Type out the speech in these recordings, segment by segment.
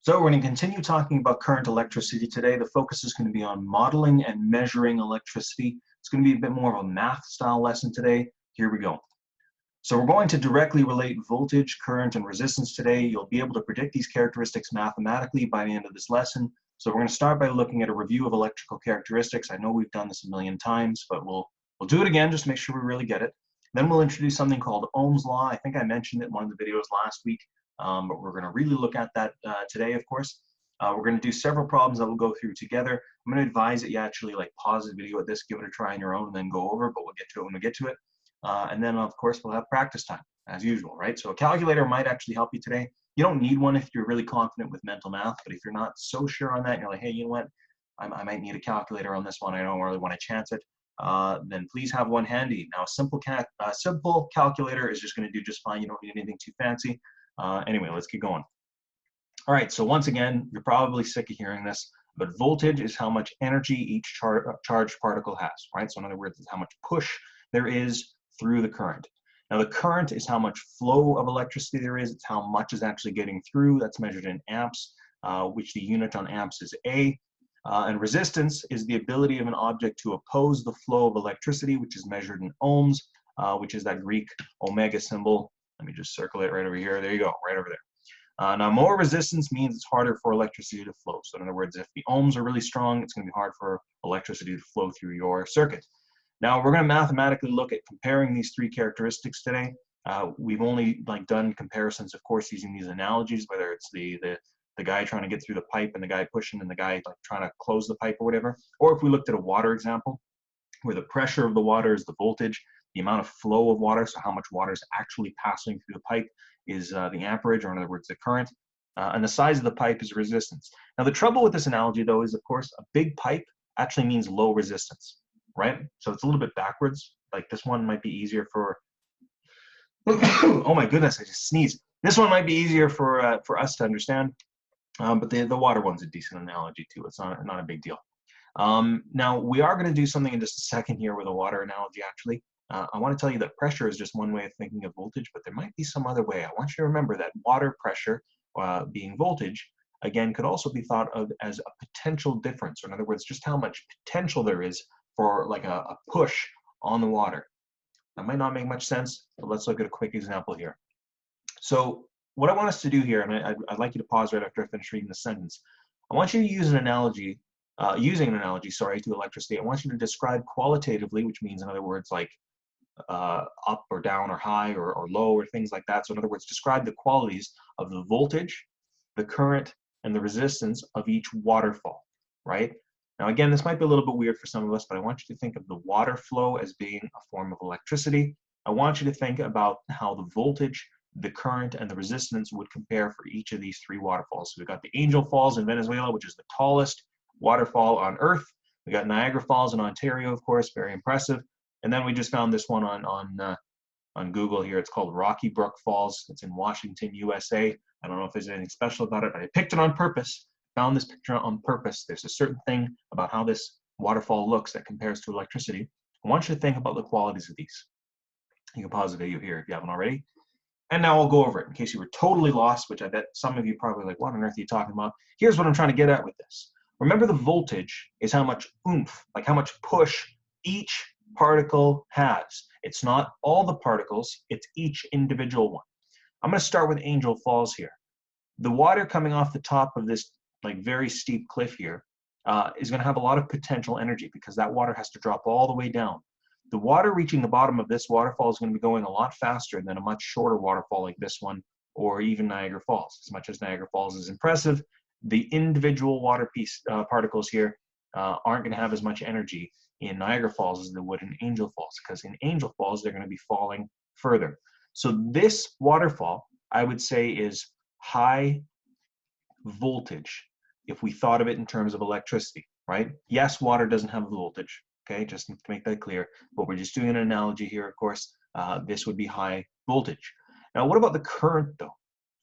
So we're going to continue talking about current electricity today. The focus is going to be on modeling and measuring electricity. It's going to be a bit more of a math style lesson today. Here we go. So we're going to directly relate voltage, current, and resistance today. You'll be able to predict these characteristics mathematically by the end of this lesson. So we're going to start by looking at a review of electrical characteristics. I know we've done this a million times, but we'll do it again just to make sure we really get it. Then we'll introduce something called Ohm's Law. I think I mentioned it in one of the videos last week. But we're going to really look at that today, of course. We're going to do several problems that we'll go through together. I'm going to advise that you actually pause the video at this, give it a try on your own, and then go over, but we'll get to it when we get to it. And then, of course, we'll have practice time, as usual, right? So a calculator might actually help you today. You don't need one if you're really confident with mental math, but if you're not so sure on that, and you're like, hey, you know what, I might need a calculator on this one, I don't really want to chance it, then please have one handy. Now, a simple calculator is just going to do just fine. You don't need anything too fancy. Anyway, let's keep going. All right, so once again, you're probably sick of hearing this, but voltage is how much energy each charged particle has, right? So in other words, it's how much push there is through the current. Now the current is how much flow of electricity there is. It's how much is actually getting through. That's measured in amps, which the unit on amps is A. And resistance is the ability of an object to oppose the flow of electricity, which is measured in ohms, which is that Greek omega symbol. Let me just circle it right over here. There you go, right over there. Now, more resistance means it's harder for electricity to flow. So in other words, if the ohms are really strong, it's going to be hard for electricity to flow through your circuit. Now, we're going to mathematically look at comparing these three characteristics today. We've only done comparisons, of course, using these analogies, whether it's the guy trying to get through the pipe and the guy pushing and the guy trying to close the pipe or whatever. Or if we looked at a water example, where the pressure of the water is the voltage, the amount of flow of water, so how much water is actually passing through the pipe, is the amperage, or in other words, the current. And the size of the pipe is resistance. Now, the trouble with this analogy, though, is, of course, a big pipe actually means low resistance, right? So it's a little bit backwards. Like this one might be easier for, oh my goodness, I just sneezed. This one might be easier for us to understand, but the water one's a decent analogy, too. It's not a big deal. Now, we are going to do something in just a second here with a water analogy, actually. I want to tell you that pressure is just one way of thinking of voltage, but there might be some other way. I want you to remember that water pressure, being voltage, again, could also be thought of as a potential difference, or in other words, just how much potential there is for a push on the water. That might not make much sense, but let's look at a quick example here. So what I want us to do here, and I'd like you to pause right after I finish reading the sentence. I want you to use an analogy, using an analogy, to electricity. I want you to describe qualitatively, which means, in other words, up or down or high or low or things like that. So in other words, describe the qualities of the voltage, the current, and the resistance of each waterfall, right? Now, again, this might be a little bit weird for some of us, but I want you to think of the water flow as being a form of electricity. I want you to think about how the voltage, the current, and the resistance would compare for each of these three waterfalls. So we've got the Angel Falls in Venezuela, which is the tallest waterfall on Earth. We got Niagara Falls in Ontario, of course, very impressive. And then we just found this one on Google here. It's called Rocky Brook Falls. It's in Washington, USA. I don't know if there's anything special about it. I picked it on purpose, found this picture on purpose. There's a certain thing about how this waterfall looks that compares to electricity. I want you to think about the qualities of these. You can pause the video here if you haven't already. And now I'll go over it in case you were totally lost, which I bet some of you probably like, what on earth are you talking about? Here's what I'm trying to get at with this. Remember, the voltage is how much oomph, how much push each particle has. It's not all the particles, it's each individual one. I'm going to start with Angel Falls here. The water coming off the top of this very steep cliff here is going to have a lot of potential energy because that water has to drop all the way down. The water reaching the bottom of this waterfall is going to be going a lot faster than a much shorter waterfall like this one, or even Niagara Falls. As much as Niagara Falls is impressive, the individual water particles here aren't going to have as much energy in Niagara Falls as they would in Angel Falls, because in Angel Falls, they're going to be falling further. So this waterfall, I would say, is high voltage if we thought of it in terms of electricity, right? Yes, water doesn't have voltage, okay, just to make that clear, but we're just doing an analogy here, of course. This would be high voltage. Now, what about the current, though?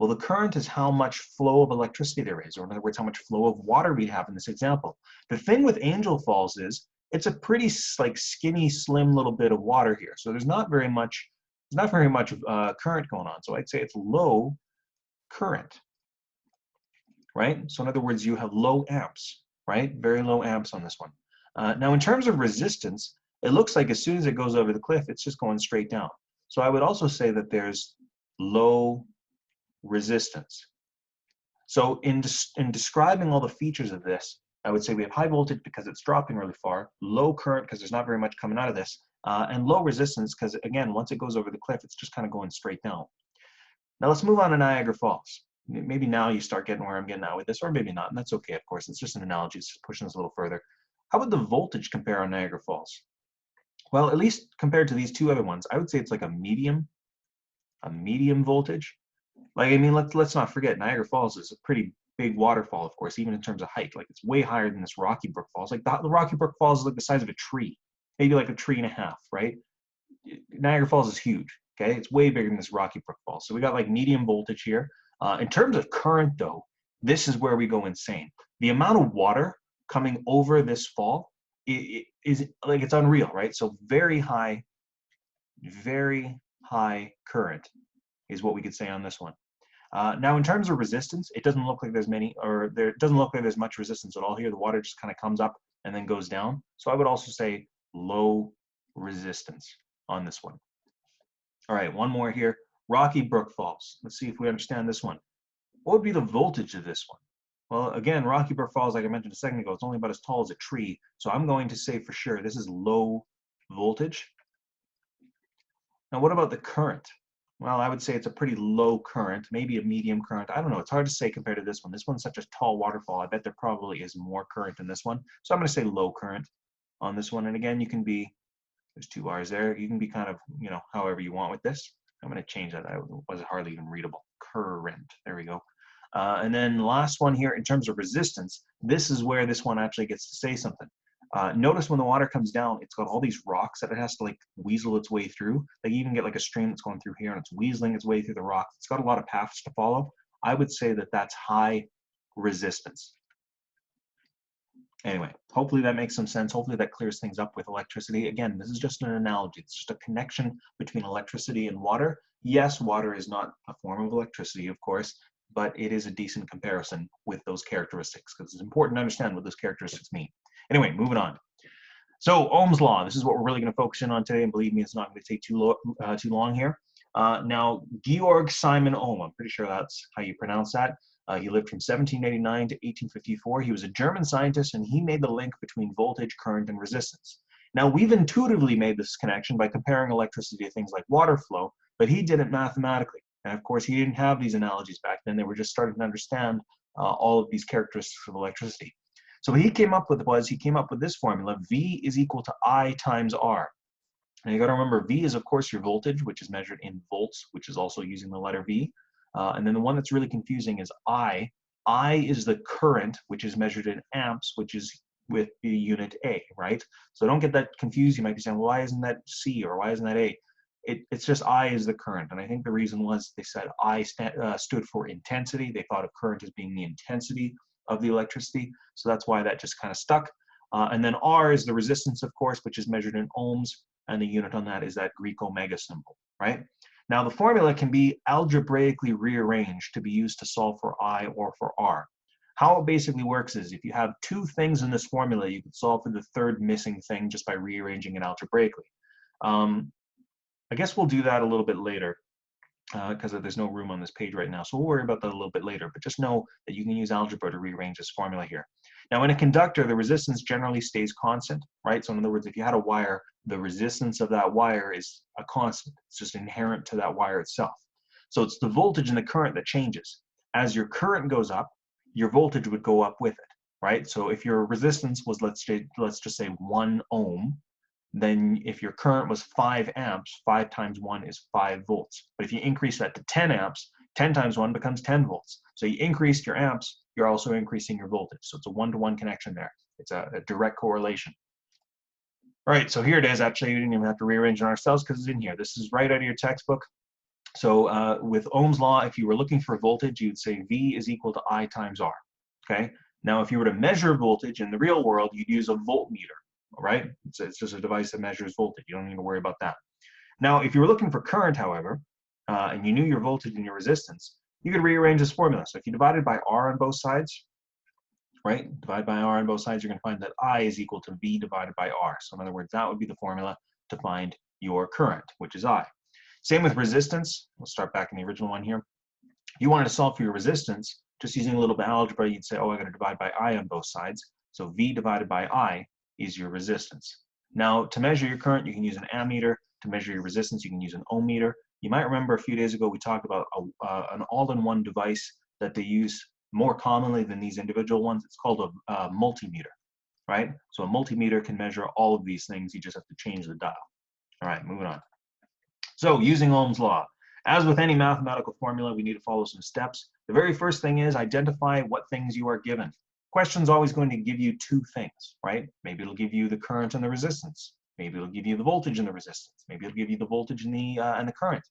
Well, the current is how much flow of electricity there is, or in other words, how much flow of water we have in this example. The thing with Angel Falls is it's a pretty skinny, slim little bit of water here. So there's not very much current going on. So I'd say it's low current. right? So in other words, you have low amps, right? Very low amps on this one. Now in terms of resistance, it looks like as soon as it goes over the cliff, it's just going straight down. So I would also say that there's low resistance. So in describing all the features of this, I would say we have high voltage because it's dropping really far, low current because there's not very much coming out of this, and low resistance because, again, once it goes over the cliff, it's just kind of going straight down. Now let's move on to Niagara Falls. Maybe now you start getting where I'm getting at with this, or maybe not, and that's okay, of course. It's just an analogy. It's just pushing us a little further. How would the voltage compare on Niagara Falls? Well, at least compared to these two other ones, I would say it's like a medium voltage. Like, I mean, let's not forget, Niagara Falls is a pretty big waterfall, of course, even in terms of height. Like, it's way higher than this Rocky Brook Falls. Like, the Rocky Brook Falls is like the size of a tree, maybe like a tree and a half, right? Niagara Falls is huge, okay? It's way bigger than this Rocky Brook Falls. So we got like medium voltage here. In terms of current, though, this is where we go insane. The amount of water coming over this fall is like, it's unreal, right? So very high current is what we could say on this one. Now, in terms of resistance, it doesn't look like there's it doesn't look like there's much resistance at all here. The water just kind of comes up and then goes down. So I would also say low resistance on this one. All right, one more here. Rocky Brook Falls. Let's see if we understand this one. What would be the voltage of this one? Well, again, Rocky Brook Falls, like I mentioned a second ago, it's only about as tall as a tree. So I'm going to say for sure this is low voltage. Now, what about the current? Well, I would say it's a pretty low current, maybe a medium current. I don't know. It's hard to say compared to this one. This one's such a tall waterfall. I bet there probably is more current in this one. So I'm going to say low current on this one. And again, you can be, there's two R's there. You can be kind of, however you want with this. I'm going to change that. That was hardly even readable. Current. There we go. And then last one here, in terms of resistance, this is where this one actually gets to say something. Notice when the water comes down, it's got all these rocks that it has to like weasel its way through. Like, you even get like a stream that's going through here and it's weaseling its way through the rocks. It's got a lot of paths to follow. I would say that that's high resistance. Anyway, hopefully that makes some sense. Hopefully that clears things up with electricity. Again, this is just an analogy. It's just a connection between electricity and water. Yes, water is not a form of electricity, of course, but it is a decent comparison with those characteristics because it's important to understand what those characteristics mean. Anyway, moving on. So Ohm's Law, this is what we're really going to focus in on today, and believe me, it's not going to take too long here. Now, Georg Simon Ohm, I'm pretty sure that's how you pronounce that. He lived from 1789 to 1854. He was a German scientist, and he made the link between voltage, current, and resistance. Now, we've intuitively made this connection by comparing electricity to things like water flow, but he did it mathematically. And of course, he didn't have these analogies back then. They were just starting to understand all of these characteristics of electricity. So what he came up with was, he came up with this formula: V is equal to I times R. And you got to remember, V is, of course, your voltage, which is measured in volts, which is also using the letter V. And then the one that's really confusing is I. I is the current, which is measured in amps, which is with the unit A, right? So don't get that confused. You might be saying, well, why isn't that C or why isn't that A? It's just I is the current. And I think the reason was they said I stood for intensity. They thought of current as being the intensity of the electricity. So that's why that just kind of stuck. And then R is the resistance, of course, which is measured in ohms. And the unit on that is that Greek omega symbol, right? Now, the formula can be algebraically rearranged to be used to solve for I or for R. How it basically works is, if you have two things in this formula, you can solve for the third missing thing just by rearranging it algebraically. I guess we'll do that a little bit later because there's no room on this page right now. So we'll worry about that a little bit later, but just know that you can use algebra to rearrange this formula here. Now, in a conductor, the resistance generally stays constant, right? So in other words, if you had a wire, the resistance of that wire is a constant. It's just inherent to that wire itself. So it's the voltage and the current that changes. As your current goes up, your voltage would go up with it, right? So if your resistance was, let's just say 1 ohm, then if your current was 5 amps, 5 times 1 is 5 volts. But if you increase that to 10 amps, 10 times 1 becomes 10 volts. So you increased your amps, you're also increasing your voltage. So it's a one-to-one connection there. It's a direct correlation. All right, so here it is. Actually, you didn't even have to rearrange it ourselves because it's in here. This is right out of your textbook. So with Ohm's law, if you were looking for voltage, you'd say V is equal to I times R, okay? Now, if you were to measure voltage in the real world, you'd use a voltmeter, all right? It's just a device that measures voltage. You don't need to worry about that. Now, if you were looking for current, however, and you knew your voltage and your resistance, you could rearrange this formula. So if you divide it by R on both sides, right? Divide by R on both sides, you're going to find that I is equal to V divided by R. So in other words, that would be the formula to find your current, which is I. Same with resistance. We'll start back in the original one here. If you wanted to solve for your resistance, just using a little bit of algebra, you'd say, oh, I got to divide by I on both sides. So V divided by I is your resistance. Now, to measure your current, you can use an ammeter. To measure your resistance, you can use an ohm meter. You might remember a few days ago we talked about an all-in-one device that they use more commonly than these individual ones. It's called a multimeter, right? So a multimeter can measure all of these things. You just have to change the dial. All right, moving on. So using Ohm's law. As with any mathematical formula, we need to follow some steps. The very first thing is identify what things you are given. Question's always going to give you two things, right? Maybe it'll give you the current and the resistance. Maybe it'll give you the voltage and the resistance. Maybe it'll give you the voltage and the current.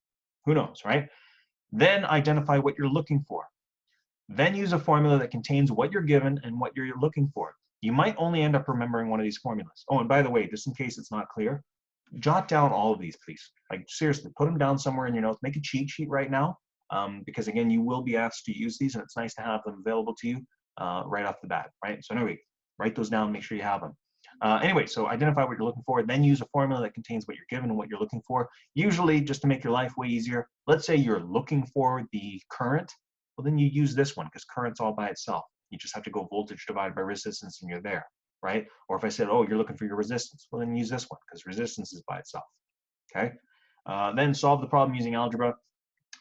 Who knows, right? Then identify what you're looking for. Then use a formula that contains what you're given and what you're looking for. You might only end up remembering one of these formulas. Oh, and by the way, just in case it's not clear, jot down all of these, please. Like seriously, put them down somewhere in your notes. Make a cheat sheet right now, because again, you will be asked to use these, and it's nice to have them available to you right off the bat, right? So anyway, write those down, make sure you have them. Anyway, so identify what you're looking for, then use a formula that contains what you're given and what you're looking for. Usually, just to make your life way easier, let's say you're looking for the current, well then you use this one because current's all by itself. You just have to go voltage divided by resistance and you're there, right? Or if I said, oh, you're looking for your resistance, well then use this one because resistance is by itself, okay? Then solve the problem using algebra,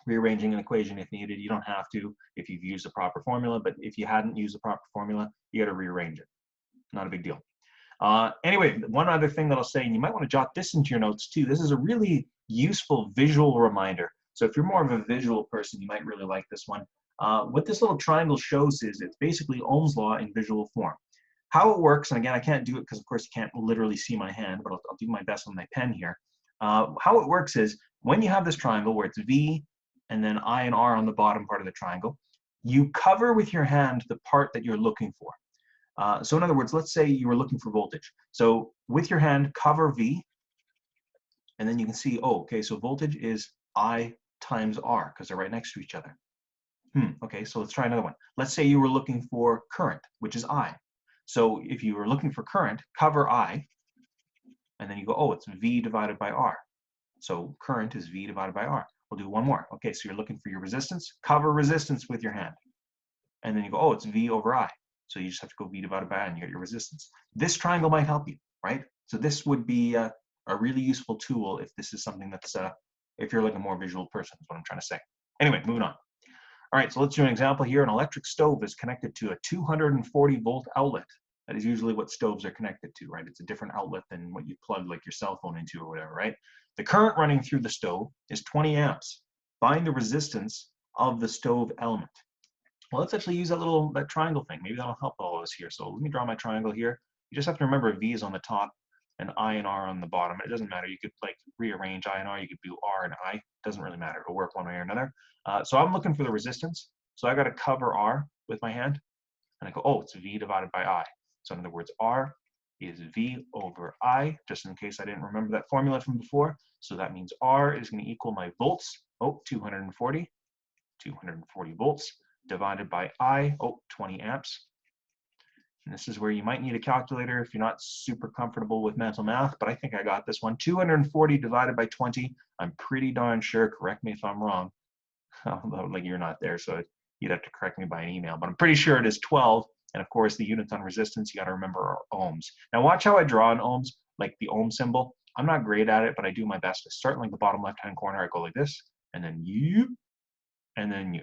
rearranging an equation if needed. You don't have to if you've used the proper formula, but if you hadn't used the proper formula, you got to rearrange it. Not a big deal. Anyway, one other thing that I'll say, and you might want to jot this into your notes too. This is a really useful visual reminder. So if you're more of a visual person, you might really like this one. What this little triangle shows is it's basically Ohm's law in visual form. How it works, and again, I can't do it because of course you can't literally see my hand, but I'll do my best with my pen here. How it works is when you have this triangle where it's V and then I and R on the bottom part of the triangle, you cover with your hand the part that you're looking for. So in other words, let's say you were looking for voltage. So with your hand, cover V, and then you can see, oh, okay, so voltage is I times R because they're right next to each other. Okay, so let's try another one. Let's say you were looking for current, which is I. So if you were looking for current, cover I, and then you go, oh, it's V divided by R. So current is V divided by R. We'll do one more. Okay, so you're looking for your resistance, cover resistance with your hand. And then you go, oh, it's V over I. So you just have to go V divided by I and you get your resistance. This triangle might help you, right? So this would be a really useful tool if this is something that's, if you're like a more visual person, is what I'm trying to say. Anyway, moving on. All right, so let's do an example here. An electric stove is connected to a 240 volt outlet. That is usually what stoves are connected to, right? It's a different outlet than what you plug like your cell phone into or whatever, right? The current running through the stove is 20 amps. Find the resistance of the stove element. Well, let's actually use that triangle thing. Maybe that'll help all of us here. So let me draw my triangle here. You just have to remember V is on the top and I and R on the bottom. It doesn't matter. You could like rearrange I and R. You could do R and I. It doesn't really matter. It'll work one way or another. So I'm looking for the resistance. So I got to cover R with my hand. And I go, oh, it's V divided by I. So in other words, R is V over I, just in case I didn't remember that formula from before. So that means R is going to equal my volts, 240 volts, divided by I, 20 amps. And this is where you might need a calculator if you're not super comfortable with mental math, but I think I got this one. 240 divided by 20, I'm pretty darn sure, correct me if I'm wrong, although like you're not there, so you'd have to correct me by an email, but I'm pretty sure it is 12. And of course, the units on resistance, you got to remember are ohms. Now watch how I draw in ohms, like the ohm symbol. I'm not great at it, but I do my best to start in like the bottom left-hand corner. I go like this, and then you, and then you.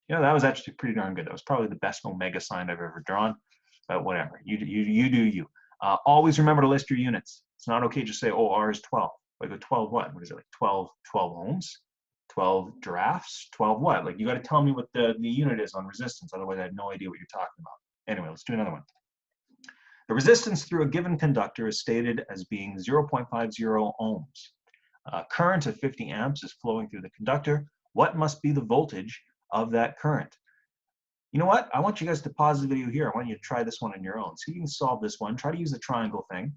You know, that was actually pretty darn good. That was probably the best omega sign I've ever drawn, but whatever. You do you. Always remember to list your units. It's not okay to say, oh, R is 12. Like the 12 what? What is it, like 12 ohms? 12 giraffes? 12 what? Like you got to tell me what the unit is on resistance. Otherwise, I have no idea what you're talking about. Anyway, let's do another one. The resistance through a given conductor is stated as being 0.50 ohms. Current of 50 amps is flowing through the conductor. What must be the voltage of that current? You know what? I want you guys to pause the video here. I want you to try this one on your own. See if you can solve this one. Try to use the triangle thing.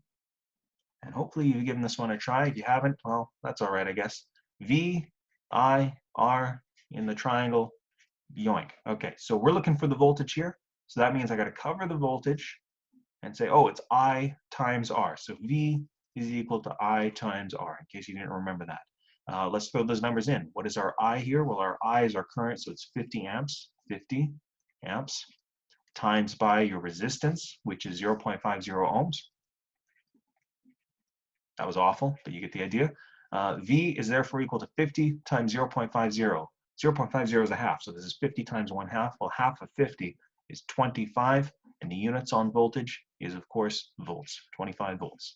And hopefully you've given this one a try. If you haven't, well, that's all right, I guess. V, I, R in the triangle. Yoink. Okay, so we're looking for the voltage here. So that means I got to cover the voltage and say, oh, it's I times R. So V is equal to I times R, in case you didn't remember that. Let's throw those numbers in. What is our I here? Well, our I is our current, so it's 50 amps, 50 amps, times by your resistance, which is 0.50 ohms. That was awful, but you get the idea. V is therefore equal to 50 times 0.50. 0.50 is a half, so this is 50 times 1/2. Well, half of 50 is 25, and the units on voltage is, of course, volts, 25 volts.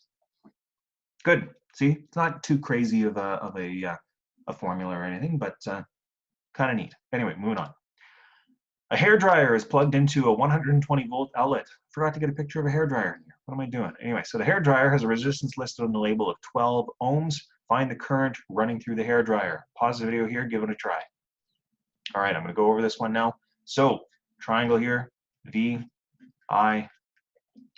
Good. See, it's not too crazy of a formula or anything, but kind of neat. Anyway, moving on. A hairdryer is plugged into a 120-volt outlet. Forgot to get a picture of a hairdryer here. What am I doing? Anyway, so the hairdryer has a resistance listed on the label of 12 ohms. Find the current running through the hairdryer. Pause the video here, give it a try. All right, I'm going to go over this one now. So, triangle here, V, I,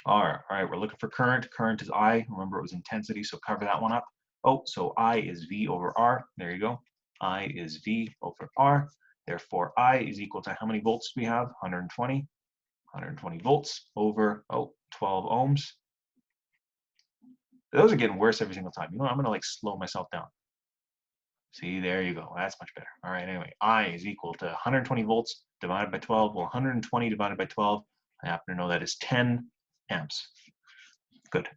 R. All right, we're looking for current. Current is I. Remember, it was intensity, so cover that one up. Oh, so I is V over R. There you go. I is V over R. Therefore, I is equal to how many volts do we have? 120. 120 volts over, 12 ohms. Those are getting worse every single time. You know what? I'm going to like slow myself down. See, there you go. That's much better. All right, anyway, I is equal to 120 volts divided by 12. Well, 120 divided by 12, I happen to know that is 10 amps. Good.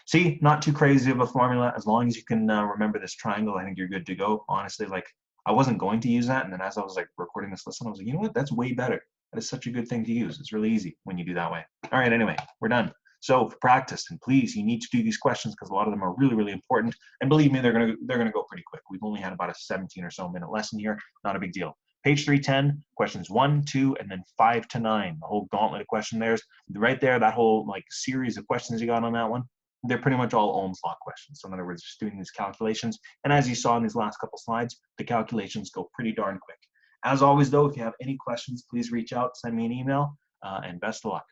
See, not too crazy of a formula. As long as you can remember this triangle, I think you're good to go. Honestly, like, I wasn't going to use that, and then as I was like recording this lesson, I was like, you know what? That's way better. That is such a good thing to use. It's really easy when you do that way. All right, anyway, we're done. So for practice, and please, you need to do these questions because a lot of them are really, really important. And believe me, they're gonna go pretty quick. We've only had about a 17 or so minute lesson here. Not a big deal. Page 310, questions 1, 2, and then 5 to 9. The whole gauntlet of question there's right there. That whole like series of questions you got on that one. They're pretty much all Ohm's law questions. So in other words, just doing these calculations. And as you saw in these last couple slides, the calculations go pretty darn quick. As always, though, if you have any questions, please reach out, send me an email, and best of luck.